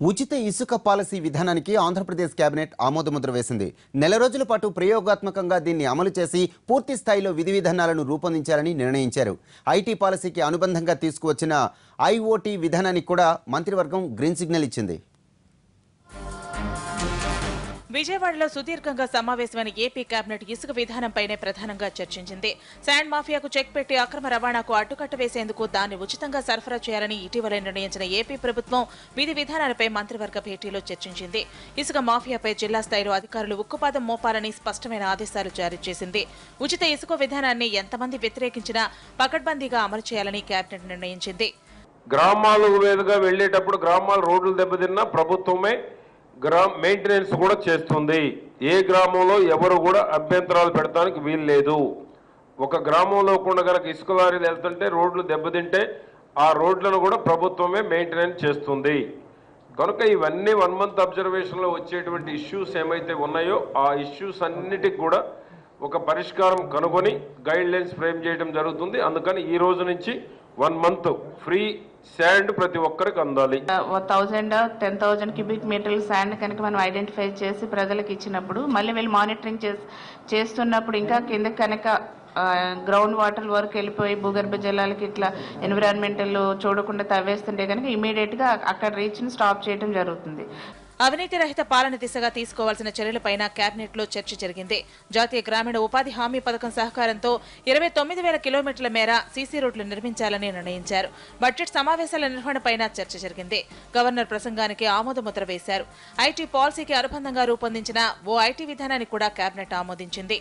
ఉచిత ఇసుక పాలసీ విధానానికి ఆంధ్రప్రదేశ్ కేబినెట్ ఆమోదముద్ర వేసింది. నెల రోజుల పాటు ప్రయోగాత్మకంగా దీన్ని అమలు చేసి పూర్తి స్థాయిలో విధి విధానాలను రూపొందించాలని నిర్ణయించారు. ఐటీ పాలసీకి అనుబంధంగా తీసుకువచ్చిన ఐఓటీ విధానానికి కూడా మంత్రివర్గం గ్రీన్ సిగ్నల్ ఇచ్చింది. విజయవాడలో సుదీర్ఘంగా సమావేశమైన ఏపీ కేబినెట్ ఇసుక విధానంపైనే ప్రధానంగా చర్చించింది. శాండ్ మాఫియాకు చెక్ పెట్టి అక్రమ రవాణాకు అడ్డుకట్ట వేసేందుకు దాన్ని ఉచితంగా సరఫరా చేయాలని ఇటీవలే నిర్ణయించిన ఏపీ ప్రభుత్వం విధి విధానాలపై మంత్రివర్గ భేటీలో చర్చించింది. ఇసుక మాఫియాపై జిల్లా స్థాయిలో అధికారులు ఉక్కుపాదం మోపాలని స్పష్టమైన ఆదేశాలు జారీ చేసింది. ఉచిత ఇసుక విధానాన్ని ఎంతమంది వ్యతిరేకించినా పకడ్బందీగా అమలు చేయాలని కేబినెట్ నిర్ణయించింది. గ్రామాలకు మీదుగా వెళ్లేటప్పుడు గ్రామాల రోడ్లు దెబ్బతిన్నా ప్రభుత్వమే మెయింటెనెన్స్ కూడా చేస్తుంది. ఏ గ్రామంలో ఎవరు కూడా అభ్యంతరాలు పెడతానికి వీలు లేదు. ఒక గ్రామంలో కూడా కనుక ఇసుక లారీలు వెళ్తుంటే రోడ్లు దెబ్బతింటే ఆ రోడ్లను కూడా ప్రభుత్వమే మెయింటెనెన్స్ చేస్తుంది. కనుక ఇవన్నీ 1 month అబ్జర్వేషన్లో వచ్చేటువంటి ఇష్యూస్ ఏమైతే ఉన్నాయో ఆ ఇష్యూస్ అన్నిటికి కూడా ఒక పరిష్కారం కనుగొని గైడ్ లైన్స్ ఫ్రేమ్ చేయడం జరుగుతుంది. అందుకని ఈ రోజు నుంచి 1 month ఫ్రీ శాండ్ ప్రతి ఒక్కరికి అందాలి. 10,000 క్యూబిక్ మీటర్ల శాండ్ కనుక మనం ఐడెంటిఫై చేసి ప్రజలకు ఇచ్చినప్పుడు మళ్ళీ వీళ్ళు మానిటరింగ్ చేస్తున్నప్పుడు ఇంకా కింద కనుక గ్రౌండ్ వాటర్ వరకు వెళ్ళిపోయి భూగర్భ జలాలకి ఇట్లా ఎన్విరాన్మెంటల్ చూడకుండా తవ్వేస్తుంటే కనుక ఇమీడియట్గా అక్కడ రీచ్ని స్టాప్ చేయడం జరుగుతుంది. అవినీతి రహిత పాలన దిశగా తీసుకోవాల్సిన చర్యలపైన కేబినెట్ లో చర్చ జరిగింది. జాతీయ గ్రామీణ ఉపాధి హామీ పథకం సహకారంతో 29,000 కిలోమీటర్ల మేర సీసీ రోడ్లు నిర్మించాలని నిర్ణయించారు. బడ్జెట్ సమావేశాల నిర్వహణపైన చర్చ జరిగింది. గవర్నర్ ప్రసంగానికి ఆమోదముద్ర వేశారు. ఐటీ పాలసీకి అనుబంధంగా రూపొందించిన ఓ ఐటీ విధానాన్ని కూడా కేబినెట్ ఆమోదించింది.